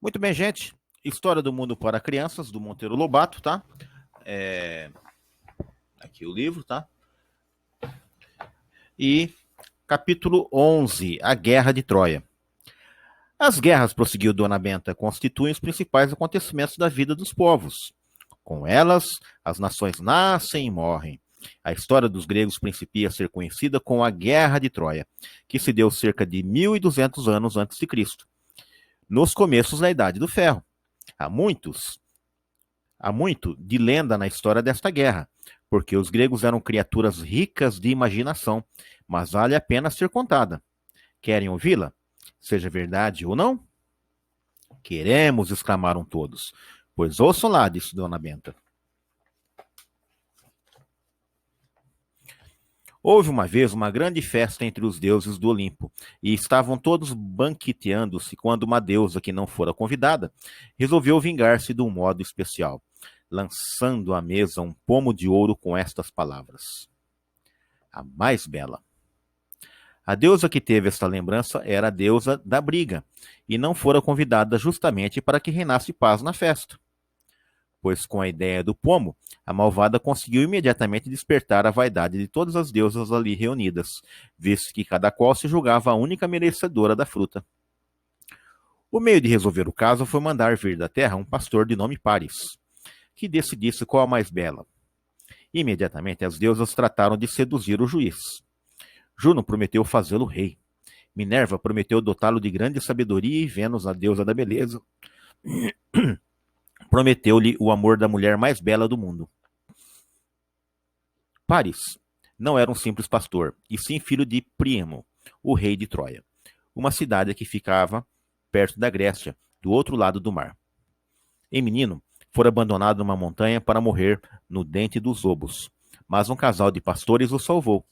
Muito bem, gente. História do Mundo para Crianças, do Monteiro Lobato, tá? Aqui o livro, tá? E capítulo 11, A Guerra de Troia. As guerras, prosseguiu Dona Benta, constituem os principais acontecimentos da vida dos povos. Com elas, as nações nascem e morrem. A história dos gregos principia a ser conhecida como a Guerra de Troia, que se deu cerca de 1200 anos antes de Cristo, nos começos da Idade do Ferro. Há muito de lenda na história desta guerra, porque os gregos eram criaturas ricas de imaginação, mas vale a pena ser contada. Querem ouvi-la? Seja verdade ou não? Queremos, exclamaram todos. Pois ouçam lá, disse Dona Benta. Houve uma vez uma grande festa entre os deuses do Olimpo, e estavam todos banqueteando-se quando uma deusa que não fora convidada resolveu vingar-se de um modo especial, lançando à mesa um pomo de ouro com estas palavras: a mais bela. A deusa que teve esta lembrança era a deusa da briga, e não fora convidada justamente para que reinasse paz na festa. Pois com a ideia do pomo, a malvada conseguiu imediatamente despertar a vaidade de todas as deusas ali reunidas, visto que cada qual se julgava a única merecedora da fruta. O meio de resolver o caso foi mandar vir da terra um pastor de nome Paris, que decidisse qual a mais bela. Imediatamente as deusas trataram de seduzir o juiz. Juno prometeu fazê-lo rei. Minerva prometeu dotá-lo de grande sabedoria e Vênus, a deusa da beleza, prometeu-lhe o amor da mulher mais bela do mundo. Paris não era um simples pastor, e sim filho de Príamo, o rei de Troia, uma cidade que ficava perto da Grécia, do outro lado do mar. Em menino, fora abandonado numa montanha para morrer no dente dos lobos, mas um casal de pastores o salvou.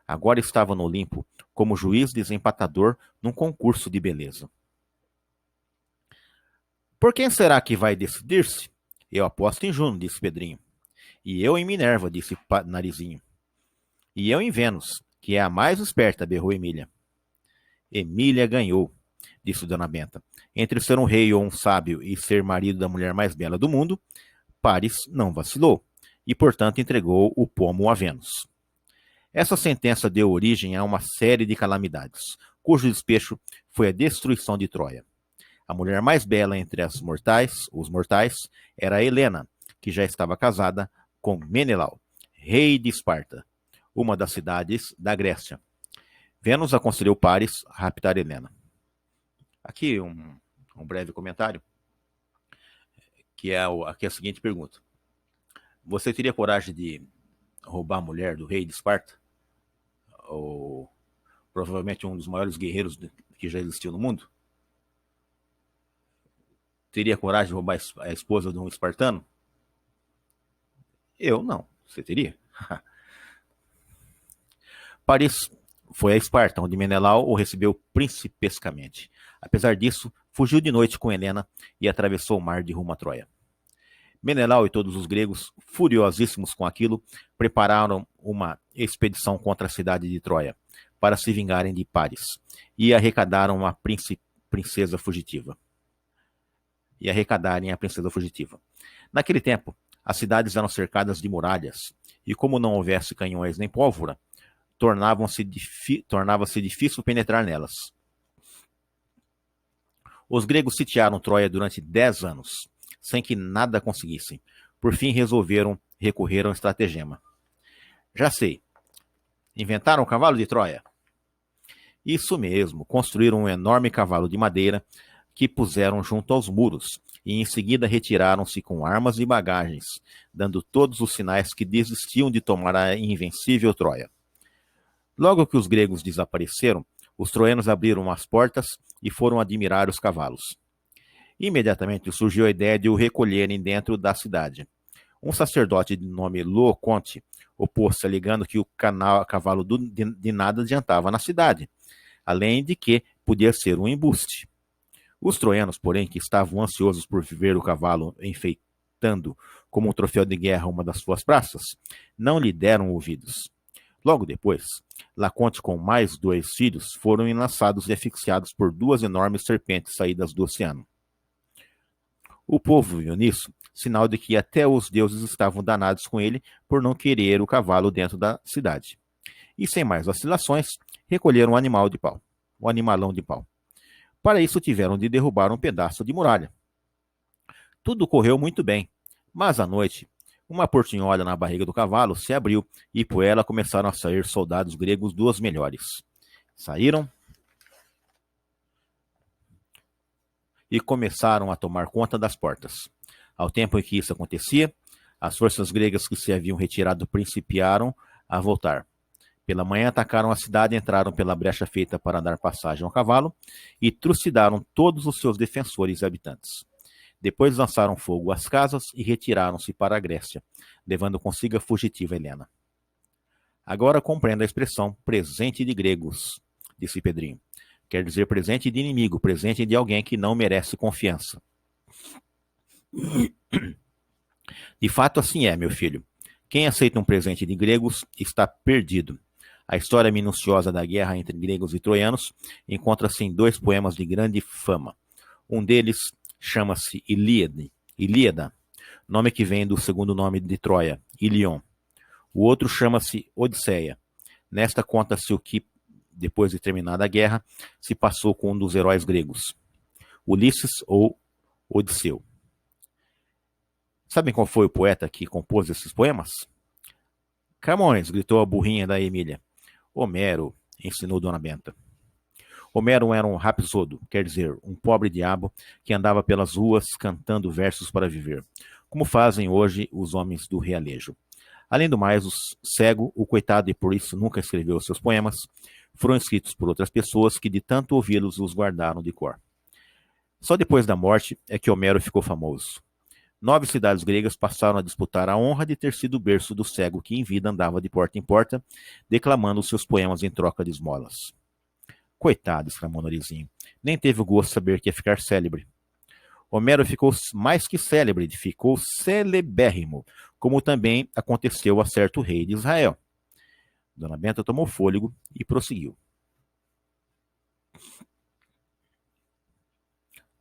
Agora estava no Olimpo, como juiz desempatador num concurso de beleza. Por quem será que vai decidir-se? Eu aposto em Juno, disse Pedrinho. E eu em Minerva, disse Narizinho. E eu em Vênus, que é a mais esperta, berrou Emília. Emília ganhou, disse Dona Benta. Entre ser um rei ou um sábio e ser marido da mulher mais bela do mundo, Paris não vacilou, e portanto entregou o pomo a Vênus. Essa sentença deu origem a uma série de calamidades, cujo despecho foi a destruição de Troia. A mulher mais bela entre os mortais, era Helena, que já estava casada com Menelau, rei de Esparta, uma das cidades da Grécia. Vênus aconselhou Paris a raptar Helena. Aqui um breve comentário, que é aqui a seguinte pergunta. Você teria coragem de roubar a mulher do rei de Esparta? Ou provavelmente um dos maiores guerreiros que já existiu no mundo? Teria coragem de roubar a esposa de um espartano? Eu não. Você teria? Paris foi a Esparta, onde Menelau o recebeu principescamente. Apesar disso, fugiu de noite com Helena e atravessou o mar de rumo a Troia. Menelau e todos os gregos, furiosíssimos com aquilo, prepararam uma expedição contra a cidade de Troia, para se vingarem de Paris, e arrecadarem a princesa fugitiva. Naquele tempo, as cidades eram cercadas de muralhas, e como não houvesse canhões nem pólvora, tornava-se difícil penetrar nelas. Os gregos sitiaram Troia durante 10 anos, sem que nada conseguissem. Por fim, recorrer a um estratagema. Já sei. Inventaram o cavalo de Troia? Isso mesmo, construíram um enorme cavalo de madeira que puseram junto aos muros e em seguida retiraram-se com armas e bagagens, dando todos os sinais que desistiam de tomar a invencível Troia. Logo que os gregos desapareceram, os troianos abriram as portas e foram admirar os cavalos. Imediatamente surgiu a ideia de o recolherem dentro da cidade. Um sacerdote de nome Looconte opôs-se, alegando que o cavalo de nada adiantava na cidade, além de que podia ser um embuste. Os troianos, porém, que estavam ansiosos por ver o cavalo enfeitando como um troféu de guerra uma das suas praças, não lhe deram ouvidos. Logo depois, Laconte com mais 2 filhos foram enlaçados e asfixiados por 2 enormes serpentes saídas do oceano. O povo viu nisso sinal de que até os deuses estavam danados com ele por não querer o cavalo dentro da cidade. E sem mais vacilações, recolheram o animalão de pau. Para isso tiveram de derrubar um pedaço de muralha. Tudo correu muito bem, mas à noite, uma portinhola na barriga do cavalo se abriu e por ela começaram a sair soldados gregos dos melhores. Saíram e começaram a tomar conta das portas. Ao tempo em que isso acontecia, as forças gregas que se haviam retirado principiaram a voltar. Pela manhã atacaram a cidade, entraram pela brecha feita para dar passagem ao cavalo e trucidaram todos os seus defensores e habitantes. Depois lançaram fogo às casas e retiraram-se para a Grécia, levando consigo a fugitiva Helena. Agora compreendo a expressão presente de gregos, disse Pedrinho. Quer dizer presente de inimigo, presente de alguém que não merece confiança. De fato, assim é, meu filho. Quem aceita um presente de gregos está perdido. A história minuciosa da guerra entre gregos e troianos encontra-se em 2 poemas de grande fama. Um deles chama-se Ilíada, nome que vem do segundo nome de Troia, Ilion. O outro chama-se Odisseia. Nesta conta-se o que, depois de terminada a guerra, se passou com um dos heróis gregos, Ulisses ou Odisseu. Sabem qual foi o poeta que compôs esses poemas? Camões, gritou a burrinha da Emília. Homero, ensinou Dona Benta. Homero era um rapsodo, quer dizer, um pobre diabo que andava pelas ruas cantando versos para viver, como fazem hoje os homens do realejo. Além do mais, o cego, o coitado e por isso nunca escreveu seus poemas, foram escritos por outras pessoas que de tanto ouvi-los os guardaram de cor. Só depois da morte é que Homero ficou famoso. 9 cidades gregas passaram a disputar a honra de ter sido o berço do cego que em vida andava de porta em porta, declamando seus poemas em troca de esmolas. Coitado, exclamou Narizinho. Nem teve o gosto de saber que ia ficar célebre. Homero ficou mais que célebre, ficou celebérrimo, como também aconteceu a certo rei de Israel. Dona Benta tomou fôlego e prosseguiu.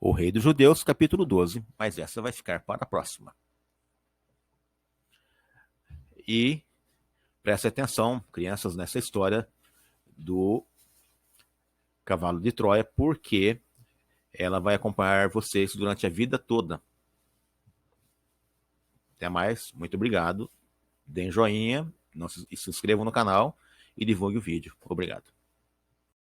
O Rei dos Judeus, capítulo 12, mas essa vai ficar para a próxima. E preste atenção, crianças, nessa história do cavalo de Troia, porque ela vai acompanhar vocês durante a vida toda. Até mais, muito obrigado. Deem joinha, se inscrevam no canal e divulguem o vídeo. Obrigado.